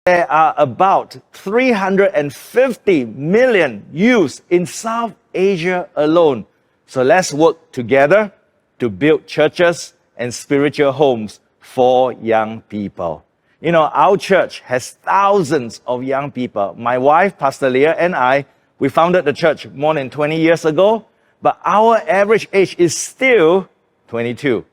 There are about 350 million youths in South Asia alone. So let's work together to build churches and spiritual homes for young people. You know, our church has thousands of young people. My wife, Pastor Leah, and I, we founded the church more than 20 years ago, but our average age is still 22.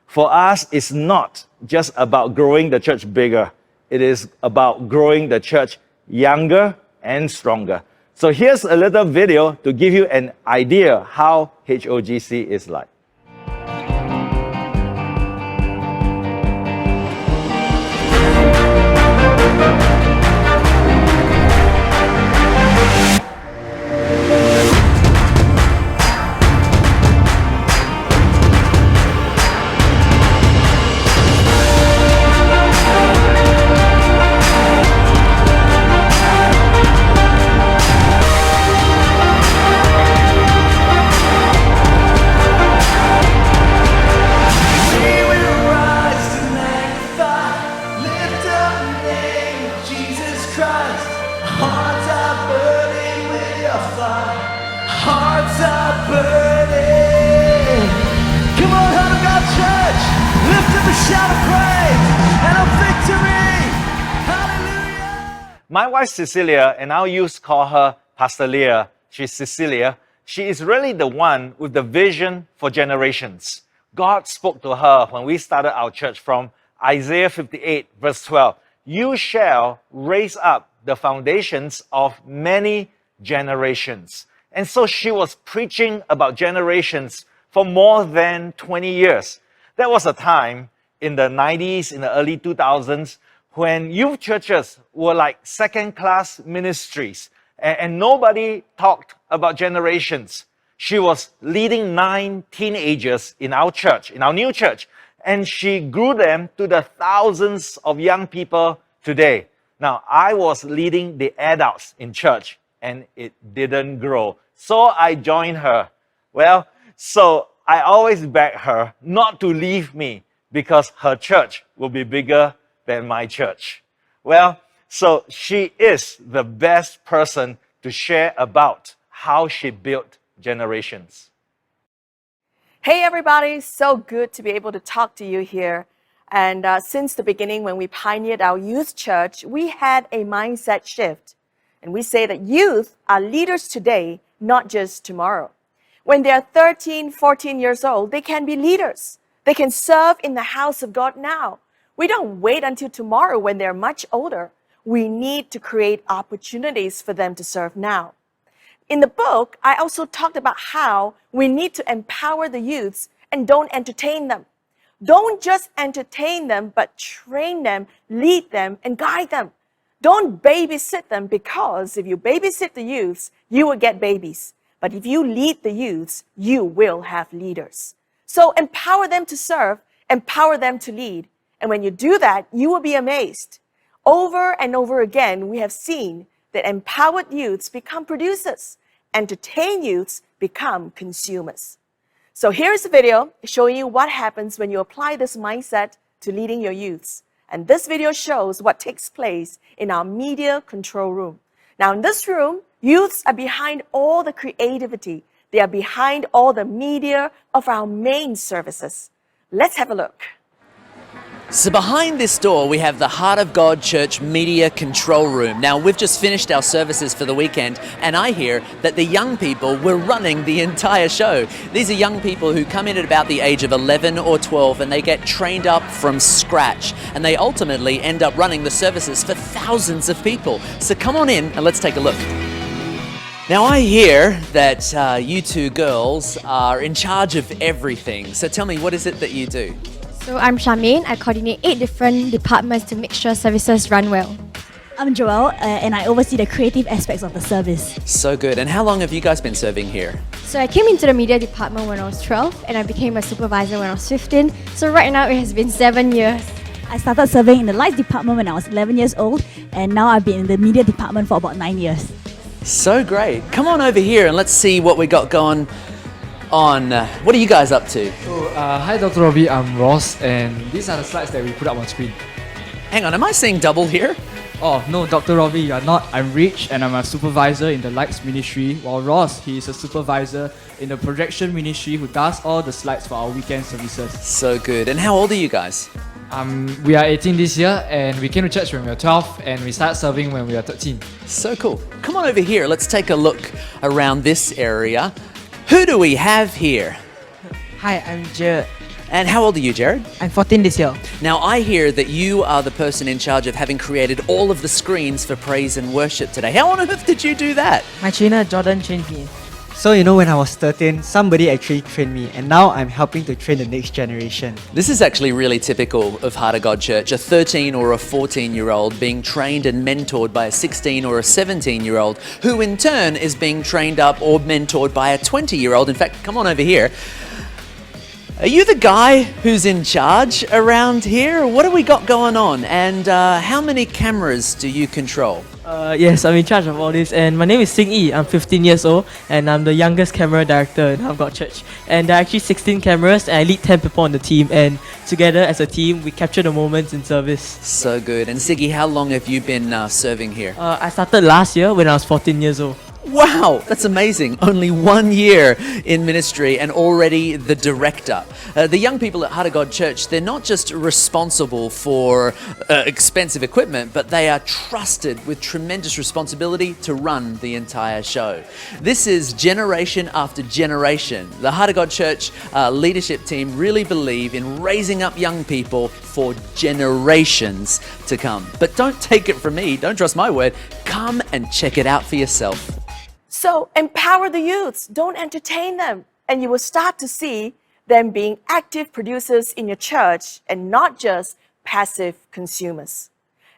For us, it's not just about growing the church bigger. It is about growing the church younger and stronger. So here's a little video to give you an idea how HOGC is like. My wife Cecilia, and our youth call her Pastor Leah, she's Cecilia. She is really the one with the vision for generations. God spoke to her when we started our church from Isaiah 58 verse 12. You shall raise up the foundations of many generations. And so she was preaching about generations for more than 20 years. There was a time in the 90s, in the early 2000s, when youth churches were like second-class ministries and nobody talked about generations. She was leading 9 teenagers in our church, in our new church, and she grew them to the thousands of young people today. Now, I was leading the adults in church and it didn't grow. So I joined her. Well, so I always beg her not to leave me because her church will be bigger than my church. Well, so she is the best person to share about how she built generations. Hey everybody, so good to be able to talk to you here. And since the beginning when we pioneered our youth church, we had a mindset shift. And we say that youth are leaders today, not just tomorrow. When they're 13, 14 years old, they can be leaders. They can serve in the house of God now. We don't wait until tomorrow when they're much older. We need to create opportunities for them to serve now. In the book, I also talked about how we need to empower the youths and don't entertain them. Don't just entertain them, but train them, lead them, and guide them. Don't babysit them, because if you babysit the youths, you will get babies. But if you lead the youths, you will have leaders. So empower them to serve, empower them to lead. And when you do that, you will be amazed. Over and over again, we have seen that empowered youths become producers, entertained youths become consumers. So here's a video showing you what happens when you apply this mindset to leading your youths. And this video shows what takes place in our media control room. Now in this room, youths are behind all the creativity. They are behind all the media of our main services. Let's have a look. So behind this door we have the Heart of God Church Media Control Room. Now we've just finished our services for the weekend and I hear that the young people were running the entire show. These are young people who come in at about the age of 11 or 12 and they get trained up from scratch and they ultimately end up running the services for thousands of people. So come on in and let's take a look. Now I hear that you two girls are in charge of everything. So tell me, what is it that you do? So I'm Charmaine. I coordinate 8 different departments to make sure services run well. I'm Joelle, and I oversee the creative aspects of the service. So good. And how long have you guys been serving here? So I came into the media department when I was 12 and I became a supervisor when I was 15. So right now it has been 7 years. I started serving in the lights department when I was 11 years old, and now I've been in the media department for about 9 years. So great. Come on over here and let's see what we got going on. What are you guys up to? So, hi Dr. Robbie, I'm Ross, and these are the slides that we put up on screen. Hang on, am I seeing double here? Oh, no, Dr. Robbie, you are not. I'm Rich and I'm a supervisor in the Lights Ministry, while Ross, he is a supervisor in the Projection Ministry who does all the slides for our weekend services. So good. And how old are you guys? We are 18 this year and we came to church when we were 12 and we started serving when we were 13. So cool. Come on over here. Let's take a look around this area. Who do we have here? Hi, I'm Jared. And how old are you, Jared? I'm 14 this year. Now, I hear that you are the person in charge of having created all of the screens for praise and worship today. How on earth did you do that? My trainer Jordan trained me. So when I was 13, somebody actually trained me and now I'm helping to train the next generation. This is actually really typical of Heart of God Church, a 13 or a 14-year-old being trained and mentored by a 16 or a 17-year-old, who in turn is being trained up or mentored by a 20-year-old. In fact, come on over here. Are you the guy who's in charge around here? What have we got going on? And how many cameras do you control? Yes, I'm in charge of all this. And my name is Sing Yi. I'm 15 years old and I'm the youngest camera director in Heart of God Church. And there are actually 16 cameras and I lead 10 people on the team. And together as a team, we capture the moments in service. So good. And Siggy, how long have you been serving here? I started last year when I was 14 years old. Wow, that's amazing. Only 1 year in ministry and already the director. The young people at Heart of God Church, they're not just responsible for expensive equipment, but they are trusted with tremendous responsibility to run the entire show. This is generation after generation. The Heart of God Church leadership team really believe in raising up young people for generations to come. But don't take it from me, don't trust my word. Come and check it out for yourself. So empower the youths, don't entertain them, and you will start to see them being active producers in your church and not just passive consumers.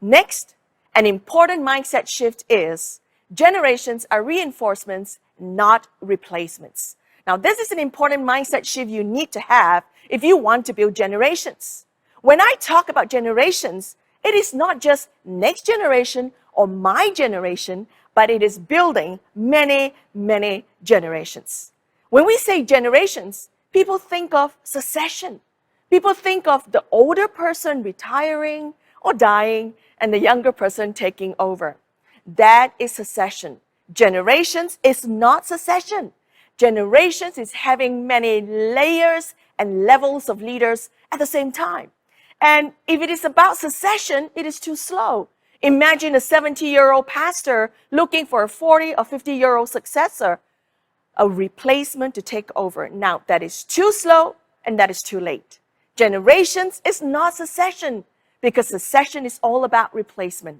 Next, an important mindset shift is generations are reinforcements, not replacements. Now, this is an important mindset shift you need to have if you want to build generations. When I talk about generations, it is not just next generation or my generation, but it is building many, many generations. When we say generations, people think of succession. People think of the older person retiring or dying and the younger person taking over. That is succession. Generations is not succession. Generations is having many layers and levels of leaders at the same time. And if it is about succession, it is too slow. Imagine a 70-year-old pastor looking for a 40 or 50-year-old successor, a replacement to take over. Now, that is too slow and that is too late. Generations is not succession because succession is all about replacement.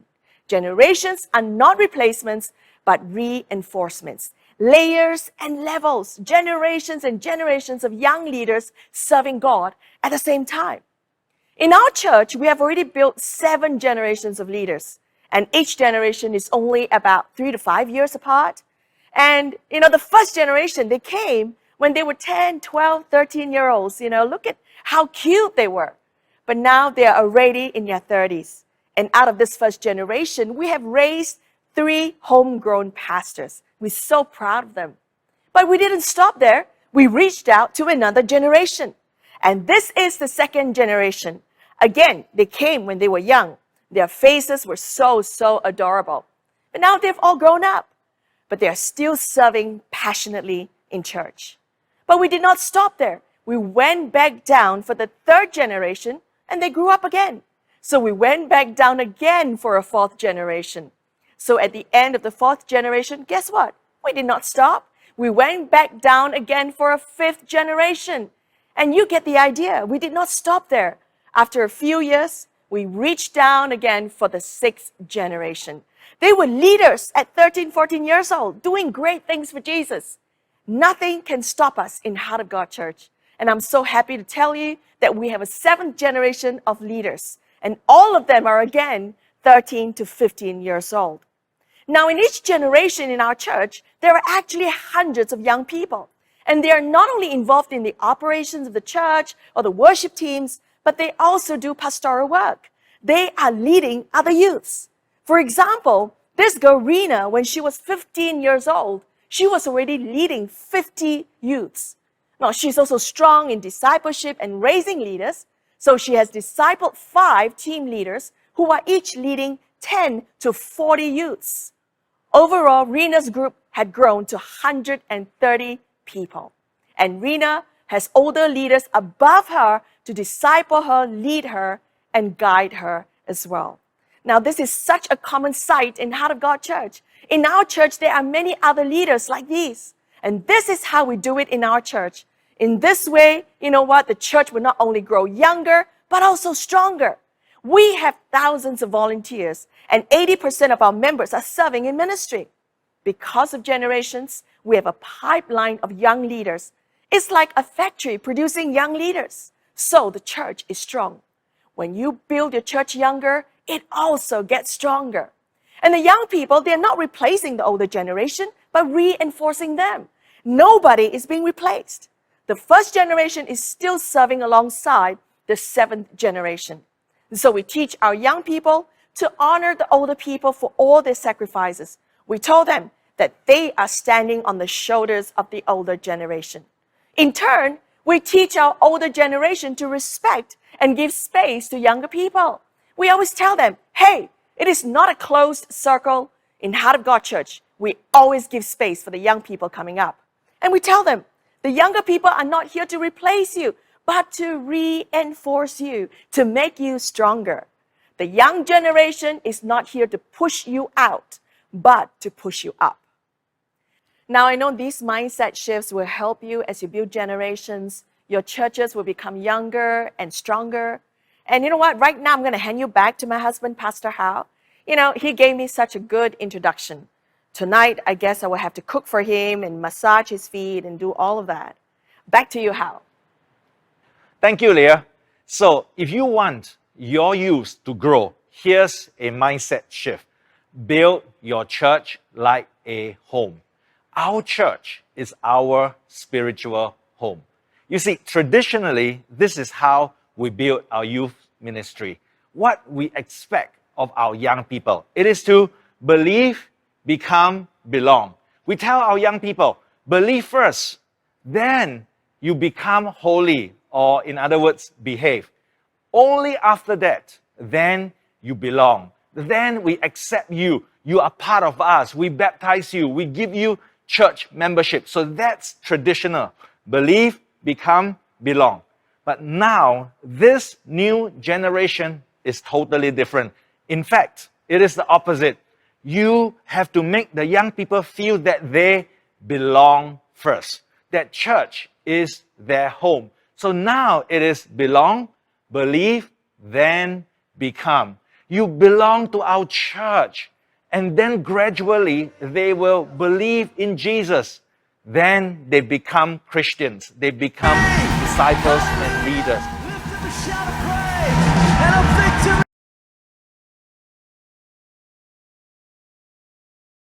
Generations are not replacements, but reinforcements. Layers and levels, generations and generations of young leaders serving God at the same time. In our church, we have already built 7 generations of leaders, and each generation is only about 3 to 5 years apart. And, the first generation, they came when they were 10, 12, 13-year-olds. Look at how cute they were. But now they are already in their 30s. And out of this first generation, we have raised 3 homegrown pastors. We're so proud of them. But we didn't stop there. We reached out to another generation. And this is the second generation. Again, they came when they were young. Their faces were so adorable. But now they've all grown up. But they are still serving passionately in church. But we did not stop there. We went back down for the third generation, and they grew up again. So we went back down again for a 4th generation. So at the end of the 4th generation, guess what? We did not stop. We went back down again for a 5th generation. And you get the idea. We did not stop there. After a few years, we reached down again for the 6th generation. They were leaders at 13, 14 years old, doing great things for Jesus. Nothing can stop us in Heart of God Church. And I'm so happy to tell you that we have a 7th generation of leaders. And all of them are, again, 13 to 15 years old. Now, in each generation in our church, there are actually hundreds of young people. And they are not only involved in the operations of the church or the worship teams, but they also do pastoral work. They are leading other youths. For example, this girl, Rena, when she was 15 years old, she was already leading 50 youths. Now, she's also strong in discipleship and raising leaders. So she has discipled 5 team leaders who are each leading 10 to 40 youths. Overall, Rena's group had grown to 130 people. And Rena has older leaders above her to disciple her, lead her, and guide her as well. Now, this is such a common sight in Heart of God Church. In our church, there are many other leaders like these. And this is how we do it in our church. In this way, you know what? The church will not only grow younger, but also stronger. We have thousands of volunteers, and 80% of our members are serving in ministry. Because of generations, we have a pipeline of young leaders. It's like a factory producing young leaders. So the church is strong. When you build your church younger, it also gets stronger. And the young people, they're not replacing the older generation, but reinforcing them. Nobody is being replaced. The first generation is still serving alongside the seventh generation. So we teach our young people to honor the older people for all their sacrifices. We told them that they are standing on the shoulders of the older generation. In turn, we teach our older generation to respect and give space to younger people. We always tell them, hey, it is not a closed circle. In Heart of God Church, we always give space for the young people coming up. And we tell them, the younger people are not here to replace you, but to reinforce you, to make you stronger. The young generation is not here to push you out, but to push you up. Now, I know these mindset shifts will help you as you build generations. Your churches will become younger and stronger. And you know what? Right now, I'm going to hand you back to my husband, Pastor Hao. You know, he gave me such a good introduction. Tonight, I guess I will have to cook for him and massage his feet and do all of that. Back to you, Hao. Thank you, Leah. So, if you want your youth to grow, here's a mindset shift. Build your church like a home. Our church is our spiritual home. You see, traditionally, this is how we build our youth ministry. What we expect of our young people. It is to believe, become, belong. We tell our young people, believe first, then you become holy, or in other words, behave. Only after that, then you belong. Then we accept you. You are part of us. We baptize you. We give you church membership. So that's traditional. Believe, become, belong. But now, this new generation is totally different. In fact, it is the opposite. You have to make the young people feel that they belong first. That church is their home. So now it is belong, believe, then become. You belong to our church. And then gradually they will believe in Jesus. Then they become Christians. They become disciples and leaders.